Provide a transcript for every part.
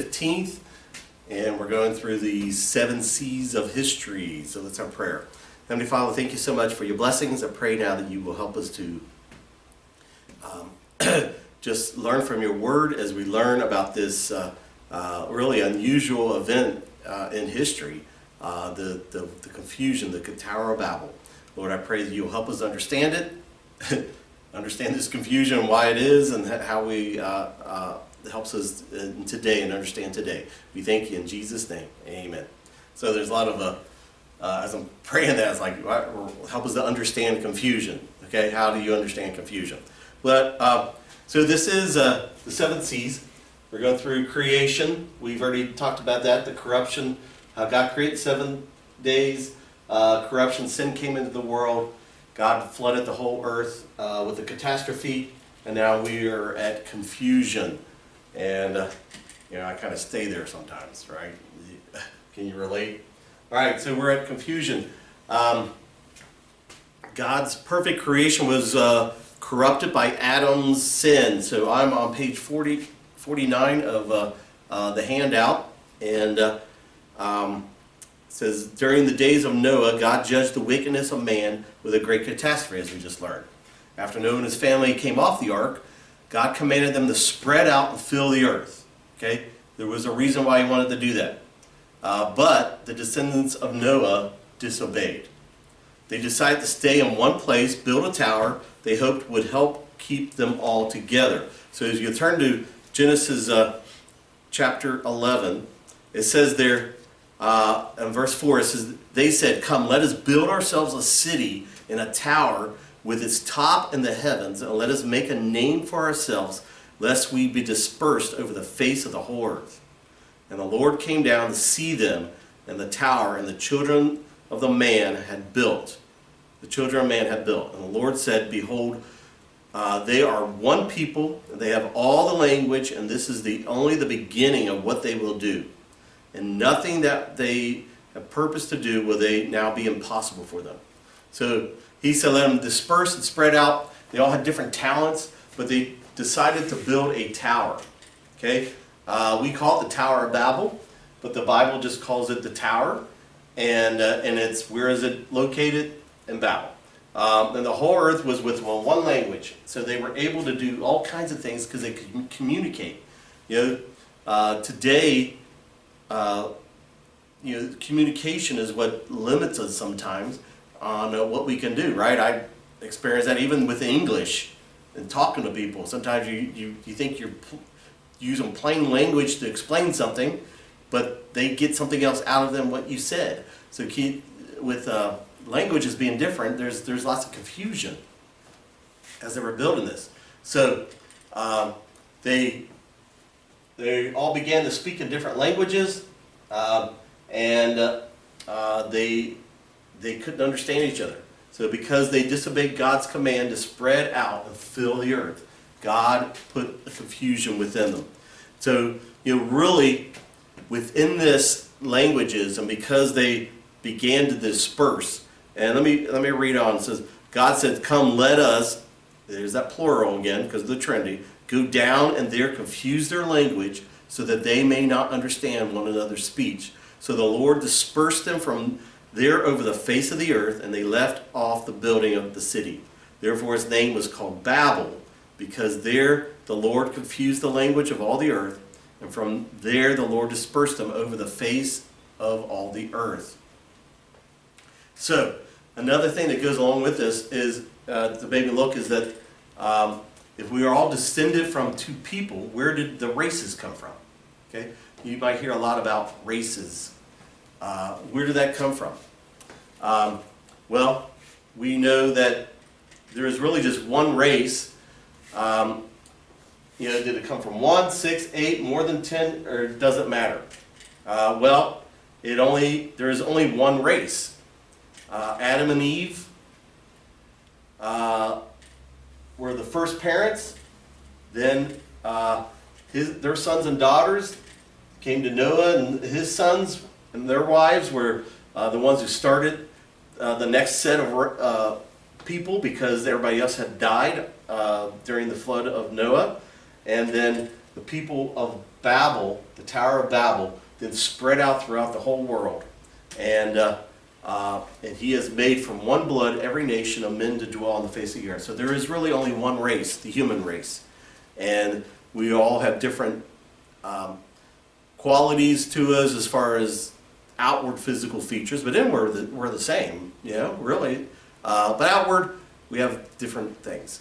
15th, and we're going through the 7 C's of history. So that's our prayer. Heavenly Father, thank you so much for your blessings. I pray now that you will help us to just learn from your word as we learn about this really unusual event in history, the confusion, the Tower of Babel. Lord, I pray that you'll help us understand it, understand this confusion and why it is, and how we helps us today and understand today. We thank you in Jesus' name. Amen. So there's a lot of, as I'm praying that, it's like, help us to understand confusion. Okay, how do you understand confusion? But so this is the 7 C's. We're going through creation. We've already talked about that, the corruption, how God created 7 days. Corruption, sin came into the world. God flooded the whole earth with a catastrophe, and now we are at confusion. And I kind of stay there sometimes, right? Can you relate? All right, so we're at confusion. God's perfect creation was corrupted by Adam's sin. So I'm on page 49 of the handout, and it says, during the days of Noah, God judged the wickedness of man with a great catastrophe, as we just learned. After Noah and his family came off the ark, God commanded them to spread out and fill the earth. Okay, there was a reason why he wanted to do that. But the descendants of Noah disobeyed. They decided to stay in one place, build a tower they hoped would help keep them all together. So as you turn to Genesis chapter 11, it says there, in verse 4, it says, they said, come, let us build ourselves a city and a tower with its top in the heavens, and let us make a name for ourselves, lest we be dispersed over the face of the whole earth. And the Lord came down to see them, and the tower, and the children of the man had built. The children of man had built. And the Lord said, behold, they are one people, and they have all the language, and this is only the beginning of what they will do. And nothing that they have purposed to do will they now be impossible for them. So he said, let them disperse and spread out. They all had different talents, but they decided to build a tower. Okay, we call it the Tower of Babel, but the Bible just calls it the tower. And it's, where is it located? In Babel. And the whole earth was with one language, so they were able to do all kinds of things because they could communicate. Today, communication is what limits us sometimes on what we can do, right? I experience that even with English and talking to people. Sometimes you think you're using plain language to explain something, but they get something else out of them what you said. So with languages being different, there's lots of confusion as they were building this. So they all began to speak in different languages, and they couldn't understand each other. So because they disobeyed God's command to spread out and fill the earth, God put a confusion within them. So really within this languages, and because they began to disperse, and let me read on. It says, God said, come, let us, there's that plural again because of the Trinity, go down and there confuse their language so that they may not understand one another's speech. So the Lord dispersed them from there over the face of the earth, and they left off the building of the city. Therefore its name was called Babel, because there the Lord confused the language of all the earth, and from there the Lord dispersed them over the face of all the earth. So another thing that goes along with this is, to maybe look, is that if we are all descended from 2 people, where did the races come from? Okay, you might hear a lot about races. Where did that come from? Well, we know that there is really just one race. Did it come from 1, 6, 8, more than 10, or it doesn't matter? Well, there is only one race. Adam and Eve were the first parents. Then their sons and daughters came to Noah, and his sons and their wives were the ones who started the next set of people, because everybody else had died during the flood of Noah. And then the people of Babel, the Tower of Babel, then spread out throughout the whole world. And he has made from one blood every nation of men to dwell on the face of the earth. So there is really only one race, the human race. And we all have different qualities to us as far as outward physical features, but then we're the same, really. But outward, we have different things.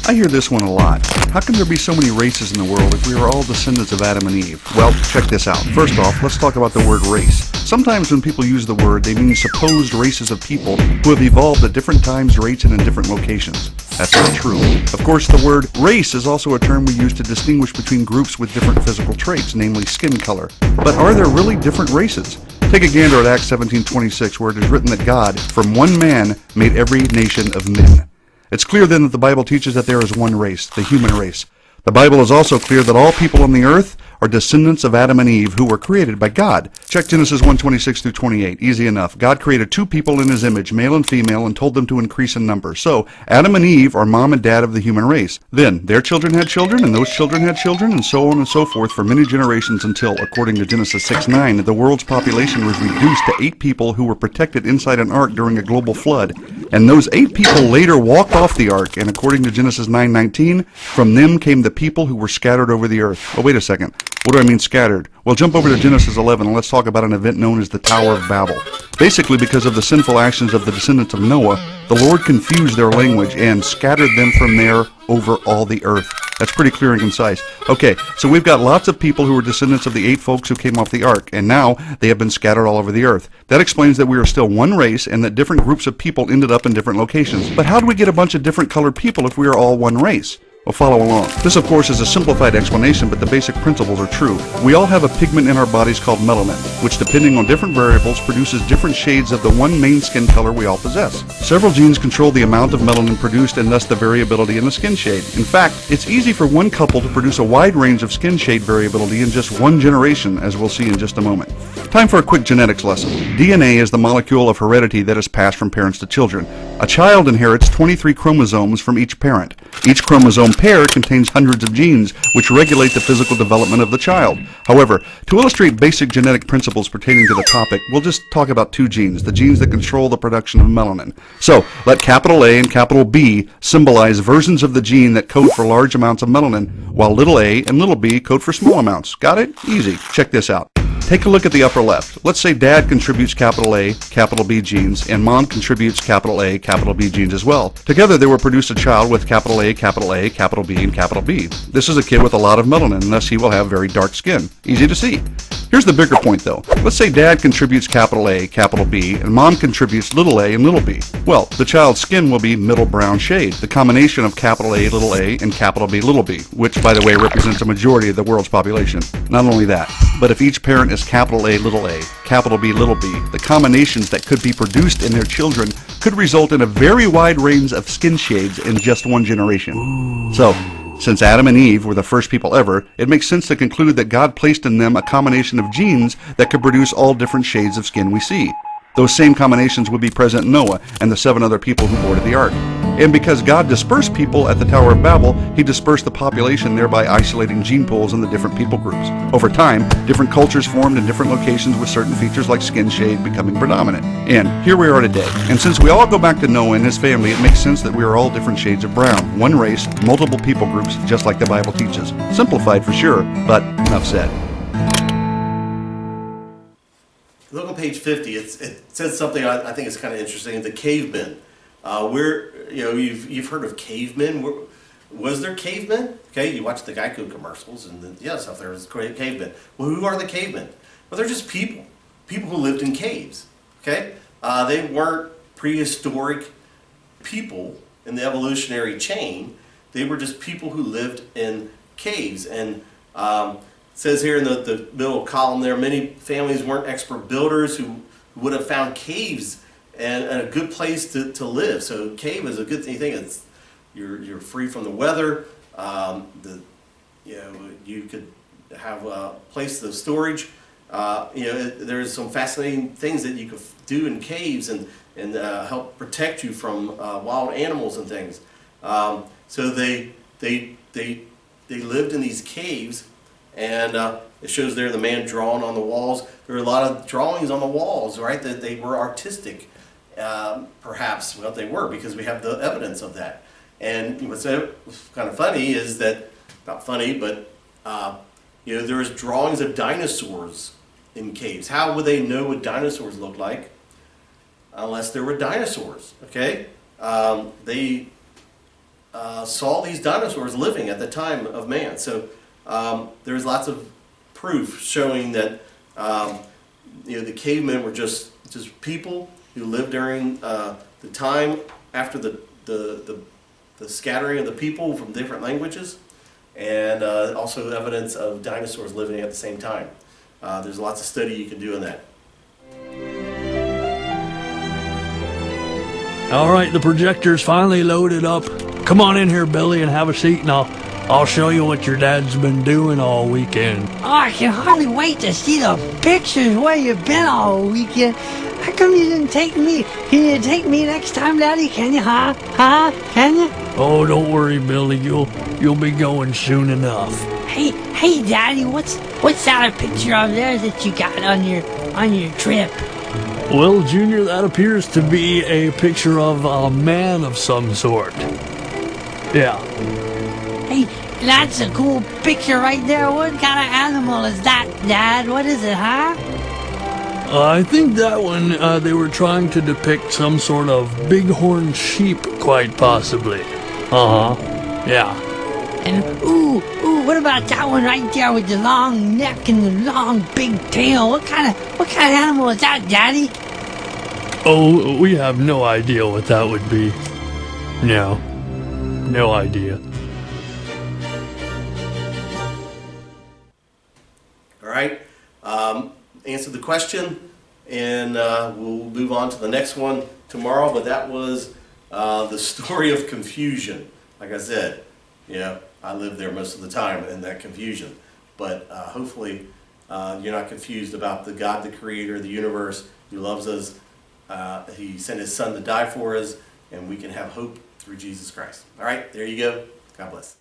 I hear this one a lot. How can there be so many races in the world if we are all descendants of Adam and Eve? Well, check this out. First off, let's talk about the word race. Sometimes when people use the word, they mean supposed races of people who have evolved at different times, rates, and in different locations. That's not true. Of course, the word race is also a term we use to distinguish between groups with different physical traits, namely skin color. But are there really different races? Take a gander at Acts 17:26, where it is written that God, from one man, made every nation of men. It's clear then that the Bible teaches that there is one race, the human race. The Bible is also clear that all people on the earth are descendants of Adam and Eve who were created by God. Check Genesis 1:26 through 28. Easy enough. God created two people in his image, male and female, and told them to increase in number. So, Adam and Eve are mom and dad of the human race. Then, their children had children, and those children had children, and so on and so forth for many generations until, according to Genesis 6:9, the world's population was reduced to 8 people who were protected inside an ark during a global flood. And those 8 people later walked off the ark, and according to Genesis 9:19, from them came the people who were scattered over the earth. Oh, wait a second. What do I mean scattered? Well, jump over to Genesis 11 and let's talk about an event known as the Tower of Babel. Basically, because of the sinful actions of the descendants of Noah, the Lord confused their language and scattered them from there over all the earth. That's pretty clear and concise. Okay, so we've got lots of people who are descendants of the 8 folks who came off the ark, and now they have been scattered all over the earth. That explains that we are still one race and that different groups of people ended up in different locations. But how do we get a bunch of different colored people if we are all one race? Well, follow along. This, of course, is a simplified explanation, but the basic principles are true. We all have a pigment in our bodies called melanin, which, depending on different variables, produces different shades of the one main skin color we all possess. Several genes control the amount of melanin produced and thus the variability in the skin shade. In fact, it's easy for one couple to produce a wide range of skin shade variability in just one generation, as we'll see in just a moment. Time for a quick genetics lesson. DNA is the molecule of heredity that is passed from parents to children. A child inherits 23 chromosomes from each parent. Each chromosome pair contains hundreds of genes, which regulate the physical development of the child. However, to illustrate basic genetic principles pertaining to the topic, we'll just talk about 2 genes, the genes that control the production of melanin. So, let capital A and capital B symbolize versions of the gene that code for large amounts of melanin, while little a and little b code for small amounts. Got it? Easy. Check this out. Take a look at the upper left. Let's say dad contributes capital A, capital B genes, and mom contributes capital A, capital B genes as well. Together they will produce a child with capital A, capital B, and capital B. This is a kid with a lot of melanin, and thus he will have very dark skin. Easy to see. Here's the bigger point though. Let's say dad contributes capital A, capital B, and mom contributes little a and little b. Well, the child's skin will be middle brown shade, the combination of capital A, little a, and capital B, little b, which, by the way, represents a majority of the world's population. Not only that, but if each parent is capital A, capital B, little b, the combinations that could be produced in their children could result in a very wide range of skin shades in just one generation. Ooh. So, since Adam and Eve were the first people ever, it makes sense to conclude that God placed in them a combination of genes that could produce all different shades of skin we see. Those same combinations would be present in Noah and the 7 other people who boarded the ark. And because God dispersed people at the Tower of Babel, he dispersed the population, thereby isolating gene pools in the different people groups. Over time, different cultures formed in different locations with certain features like skin shade becoming predominant. And here we are today. And since we all go back to Noah and his family, it makes sense that we are all different shades of brown. One race, multiple people groups, just like the Bible teaches. Simplified for sure, but enough said. Look on page 50. It says something I think is kind of interesting. The cavemen. You've heard of cavemen. Was there cavemen? Okay, you watch the Geico commercials and stuff. There was cavemen. Well, who are the cavemen? Well, they're just people who lived in caves. Okay, they weren't prehistoric people in the evolutionary chain. They were just people who lived in caves. And it says here in the middle column there, many families weren't expert builders who would have found caves and a good place to live. So cave is a good thing. It's you're free from the weather. You could have a place of storage. There's some fascinating things that you could do in caves and help protect you from wild animals and things. So they they lived in these caves, and it shows there the man drawn on the walls. There are a lot of drawings on the walls, right, that they were artistic, perhaps. Well, they were, because we have the evidence of that. And what's kind of funny is that, not funny, but there was drawings of dinosaurs in caves. How would they know what dinosaurs look like unless there were dinosaurs? Okay, they saw these dinosaurs living at the time of man. So there's lots of proof showing that the cavemen were just people who lived during the time after the scattering of the people from different languages, and also evidence of dinosaurs living at the same time. There's lots of study you can do on that. All right, the projector's finally loaded up. Come on in here, Billy, and have a seat, and I'll show you what your dad's been doing all weekend. Oh, I can hardly wait to see the pictures where you've been all weekend. How come you didn't take me? Can you take me next time, Daddy? Can you, huh? Can you? Oh, don't worry, Billy. You'll be going soon enough. Hey, Daddy, what's that a picture of there that you got on your trip? Well, Junior, that appears to be a picture of a man of some sort. Yeah. Hey, that's a cool picture right there. What kind of animal is that, Dad? What is it, huh? I think that one, they were trying to depict some sort of bighorn sheep, quite possibly. Uh-huh. Yeah. And, ooh, what about that one right there with the long neck and the long big tail? What kind of animal is that, Daddy? Oh, we have no idea what that would be. No idea. All right, answer the question, and we'll move on to the next one tomorrow. But that was the story of confusion. Like I said, I lived there most of the time in that confusion. But hopefully you're not confused about the God, the creator of the universe, who loves us. He sent his son to die for us, and we can have hope through Jesus Christ. All right, there you go. God bless.